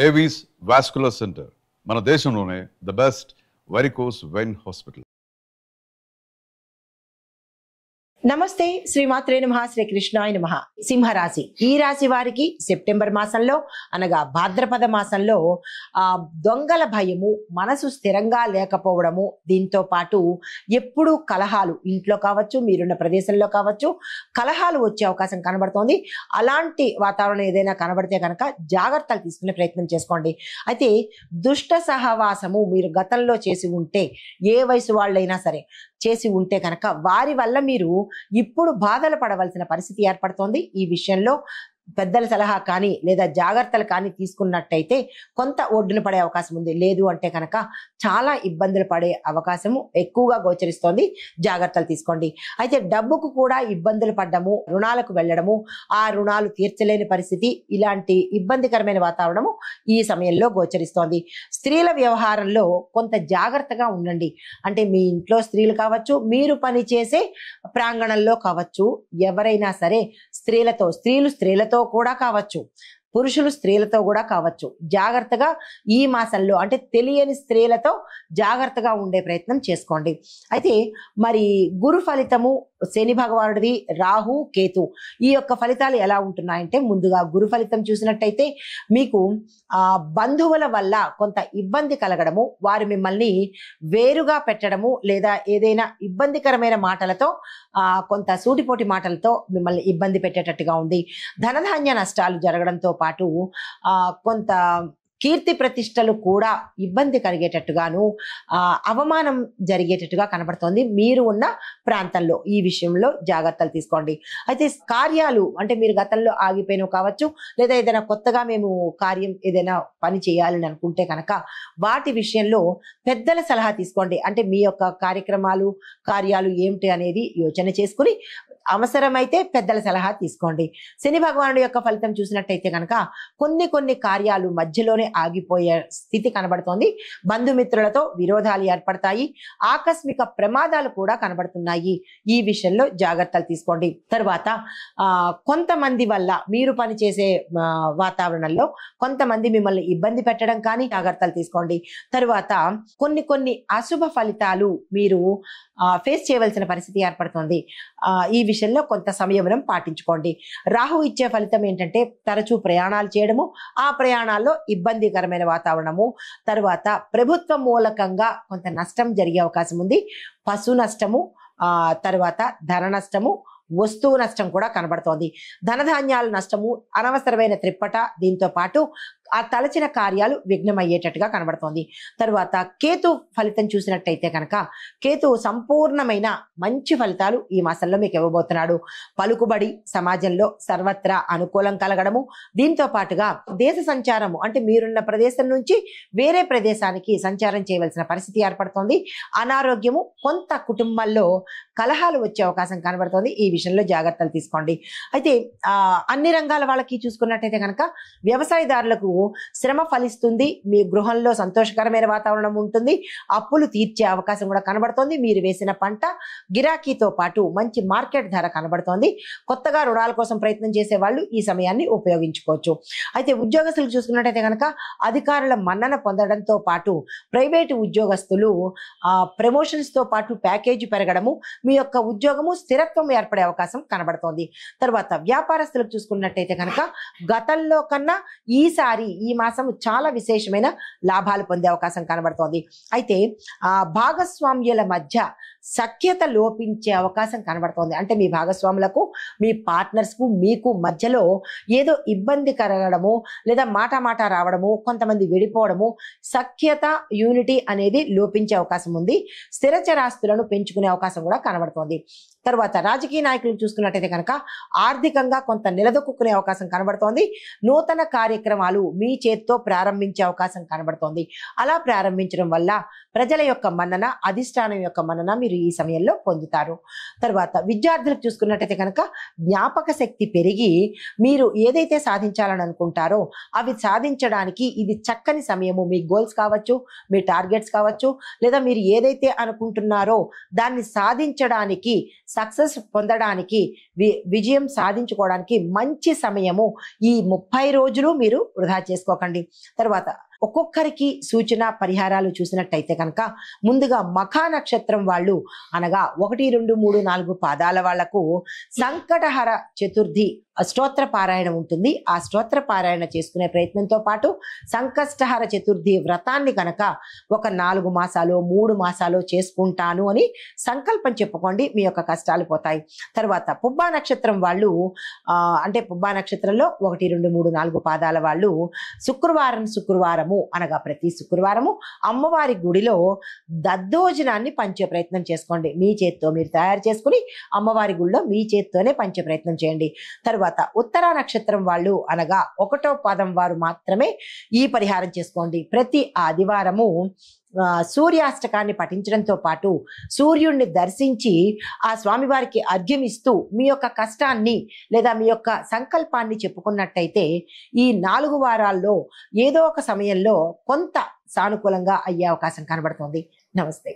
Avis vascular centre మన దేశంలోనే the best varicose vein hospital. నమస్తే, శ్రీమాత్రే నమః, శ్రీకృష్ణాయ నమః. సింహరాశి, ఈ రాశి వారికి సెప్టెంబర్ మాసంలో అనగా భాద్రపద మాసంలో దొంగల భయము, మనసు స్థిరంగా లేకపోవడము, దీంతో పాటు ఎప్పుడూ కలహాలు, ఇంట్లో కావచ్చు మీరున్న ప్రదేశంలో కావచ్చు కలహాలు వచ్చే అవకాశం కనబడుతోంది. అలాంటి వాతావరణం ఏదైనా కనబడితే కనుక జాగ్రత్తలు తీసుకునే ప్రయత్నం చేసుకోండి. అయితే దుష్ట సహవాసము మీరు గతంలో చేసి ఉంటే, ఏ వయసు వాళ్ళైనా సరే చేసి ఉంటే కనుక వారి వల్ల మీరు ఇప్పుడు బాధలు పడవలసిన పరిస్థితి ఏర్పడుతోంది. ఈ విషయంలో పెద్దల సలహా కానీ లేదా జాగ్రత్తలు కానీ తీసుకున్నట్టయితే కొంత ఒడ్డున పడే అవకాశం ఉంది. లేదు అంటే కనుక చాలా ఇబ్బందులు పడే అవకాశము ఎక్కువగా గోచరిస్తోంది. జాగ్రత్తలు తీసుకోండి. అయితే డబ్బుకు కూడా ఇబ్బందులు పడ్డము, రుణాలకు వెళ్ళడము, ఆ రుణాలు తీర్చలేని పరిస్థితి, ఇలాంటి ఇబ్బందికరమైన వాతావరణము ఈ సమయంలో గోచరిస్తోంది. స్త్రీల వ్యవహారంలో కొంత జాగ్రత్తగా ఉండండి. అంటే మీ ఇంట్లో స్త్రీలు కావచ్చు, మీరు పనిచేసే ప్రాంగణంలో కావచ్చు, ఎవరైనా సరే స్త్రీలు స్త్రీలతో కూడా కావచ్చు, పురుషులు స్త్రీలతో కూడా కావచ్చు, జాగ్రత్తగా ఈ మాసంలో అంటే తెలియని స్త్రీలతో జాగ్రత్తగా ఉండే ప్రయత్నం చేసుకోండి. అయితే మరి గురు ఫలితము, శని భగవానుడిది, రాహు కేతు, ఈ యొక్క ఫలితాలు ఎలా ఉంటున్నాయంటే, ముందుగా గురు ఫలితం చూసినట్టయితే మీకు బంధువుల వల్ల కొంత ఇబ్బంది కలగడము, వారు మిమ్మల్ని వేరుగా పెట్టడము, లేదా ఏదైనా ఇబ్బందికరమైన మాటలతో కొంత సూటిపోటి మాటలతో మిమ్మల్ని ఇబ్బంది పెట్టేటట్టుగా ఉంది. ధనధాన్య నష్టాలు జరగడంతో పాటు కొంత కీర్తి ప్రతిష్టలు కూడా ఇబ్బంది కలిగేటట్టుగాను, అవమానం జరిగేటట్టుగా కనబడుతోంది మీరు ఉన్న ప్రాంతంలో. ఈ విషయంలో జాగ్రత్తలు తీసుకోండి. అయితే కార్యాలు అంటే మీరు గతంలో ఆగిపోయినవి కావచ్చు, లేదా ఏదైనా కొత్తగా మేము కార్యం ఏదైనా పని చేయాలని అనుకుంటే కనుక వాటి విషయంలో పెద్దల సలహా తీసుకోండి. అంటే మీ యొక్క కార్యాలు ఏమిటి అనేది యోచన చేసుకుని అవసరమైతే పెద్దల సలహా తీసుకోండి. శని భగవానుడి యొక్క ఫలితం చూసినట్టయితే కనుక కొన్ని కార్యాలు మధ్యలోనే ఆగిపోయే స్థితి కనబడుతోంది. బంధుమిత్రులతో విరోధాలు ఏర్పడతాయి. ఆకస్మిక ప్రమాదాలు కూడా కనబడుతున్నాయి. ఈ విషయంలో జాగ్రత్తలు తీసుకోండి. తర్వాత కొంతమంది వల్ల మీరు పనిచేసే వాతావరణంలో కొంతమంది మిమ్మల్ని ఇబ్బంది పెట్టడం కానీ జాగ్రత్తలు తీసుకోండి. తర్వాత కొన్ని అశుభ ఫలితాలు మీరు ఫేస్ చేయవలసిన పరిస్థితి ఏర్పడుతుంది. ఈ విషయంలో కొంత సంయమనం పాటించుకోండి. రాహు ఇచ్చే ఫలితం ఏంటంటే తరచూ ప్రయాణాలు చేయడము, ఆ ప్రయాణాల్లో ఇబ్బందికరమైన వాతావరణము, తర్వాత ప్రభుత్వ మూలకంగా కొంత నష్టం జరిగే అవకాశం ఉంది. పశు నష్టము, తర్వాత ధన నష్టము, వస్తువు నష్టం కూడా కనబడుతోంది. ధనధాన్యాల నష్టము, అనవసరమైన త్రిప్పట, దీంతో పాటు ఆ తలచిన కార్యాలు విఘ్నమయ్యేటట్టుగా కనబడుతోంది. తర్వాత కేతు ఫలితం చూసినట్టయితే కనుక కేతు సంపూర్ణమైన మంచి ఫలితాలు ఈ మాసంలో మీకు ఇవ్వబోతున్నాడు. పలుకుబడి, సమాజంలో సర్వత్రా అనుకూలం కలగడము, దీంతో పాటుగా దేశ సంచారము అంటే మీరున్న ప్రదేశం నుంచి వేరే ప్రదేశానికి సంచారం చేయవలసిన పరిస్థితి ఏర్పడుతోంది. అనారోగ్యము, కొంత కుటుంబాల్లో కలహాలు వచ్చే అవకాశం కనబడుతోంది. ఈ విషయంలో జాగ్రత్తలు తీసుకోండి. అయితే అన్ని రంగాల వాళ్ళకి చూసుకున్నట్టయితే కనుక వ్యవసాయదారులకు శ్రమ ఫలిస్తుంది. మీ గృహంలో సంతోషకరమైన వాతావరణం ఉంటుంది. అప్పులు తీర్చే అవకాశం కూడా కనబడుతోంది. మీరు వేసిన పంట గిరాకీతో పాటు మంచి మార్కెట్ ధర కనబడుతోంది. కొత్తగా రుణాల కోసం ప్రయత్నం చేసే వాళ్ళు ఈ సమయాన్ని ఉపయోగించుకోవచ్చు. అయితే ఉద్యోగస్తులు చూసుకున్నట్టయితే కనుక అధికారుల మన్నన పొందడంతో పాటు ప్రైవేటు ఉద్యోగస్తులు ప్రమోషన్స్ తో పాటు ప్యాకేజీ పెరగడము, మీ యొక్క ఉద్యోగము స్థిరత్వం ఏర్పడే అవకాశం కనబడుతోంది. తర్వాత వ్యాపారస్తులకు చూసుకున్నట్టయితే కనుక గతంలో కన్నా ఈ మాసం చాలా విశేషమైన లాభాలు పొందే అవకాశం కనబడుతోంది. అయితే భాగస్వామ్యుల మధ్య సఖ్యత లోపించే అవకాశం కనబడుతోంది. అంటే మీ భాగస్వాములకు, మీ పార్ట్నర్స్ కు మీకు మధ్యలో ఏదో ఇబ్బంది కలగడము, లేదా మాట రావడము, కొంతమంది విడిపోవడము, సఖ్యత, యూనిటీ అనేది లోపించే అవకాశం ఉంది. స్థిరచరాస్తులను పెంచుకునే అవకాశం కూడా కనబడుతోంది. తర్వాత రాజకీయ నాయకులు చూసుకున్నట్టయితే కనుక ఆర్థికంగా కొంత నిలదొక్కునే అవకాశం కనబడుతోంది. నూతన కార్యక్రమాలు మీ చేత్తో ప్రారంభించే అవకాశం కనబడుతోంది. అలా ప్రారంభించడం వల్ల ప్రజల యొక్క మన్నన, అధిష్టానం యొక్క మన్నన మీరు మీరు ఈ సమయంలో పొందుతారు. తర్వాత విద్యార్థులకు చూసుకున్నట్టయితే కనుక జ్ఞాపక శక్తి పెరిగి మీరు ఏదైతే సాధించాలని అనుకుంటారో అవి సాధించడానికి ఇది చక్కని సమయము. మీ గోల్స్ కావచ్చు, మీ టార్గెట్స్ కావచ్చు, లేదా మీరు ఏదైతే అనుకుంటున్నారో దాన్ని సాధించడానికి, సక్సెస్ పొందడానికి, విజయం సాధించుకోవడానికి మంచి సమయము. ఈ 30 రోజులు మీరు వృధా చేసుకోకండి. తర్వాత ఒక్కొక్కరికి సూచన పరిహారాలు చూసినట్టయితే కనుక ముందుగా మఖా నక్షత్రం వాళ్ళు అనగా 1, 2, 3, 4 పాదాల వాళ్లకు సంకటహర చతుర్థి స్తోత్ర పారాయణం ఉంటుంది. ఆ స్తోత్ర పారాయణ చేసుకునే ప్రయత్నంతో పాటు సంకష్టహర చతుర్థి వ్రతాన్ని కనుక ఒక 4 మాసాలు 3 మాసాలు చేసుకుంటాను అని సంకల్పం చెప్పుకోండి. మీ యొక్క కష్టాలు పోతాయి. తర్వాత పుబ్బా నక్షత్రం వాళ్ళు అంటే పుబ్బా నక్షత్రంలో 1, 2, 3, 4 పాదాల వాళ్ళు శుక్రవారము అనగా ప్రతి శుక్రవారము అమ్మవారి గుడిలో దద్దోజనాన్ని పంచే ప్రయత్నం చేసుకోండి. మీ చేత్తో మీరు తయారు చేసుకుని అమ్మవారి గుడిలో మీ చేత్తోనే పంచే ప్రయత్నం చేయండి. తర్వాత ఉత్తరా నక్షత్రం వాళ్ళు అనగా 1వ పాదం వారు మాత్రమే ఈ పరిహారం చేసుకోండి. ప్రతి ఆదివారము సూర్యాష్టకాన్ని పఠించడంతో పాటు సూర్యుడిని దర్శించి ఆ స్వామివారికి అర్ఘ్యమిస్తూ మీ యొక్క కష్టాన్ని లేదా మీ యొక్క సంకల్పాన్ని చెప్పుకున్నట్టయితే ఈ 4 వారాల్లో ఏదో ఒక సమయంలో కొంత సానుకూలంగా అయ్యే అవకాశం కనబడుతుంది. నమస్తే.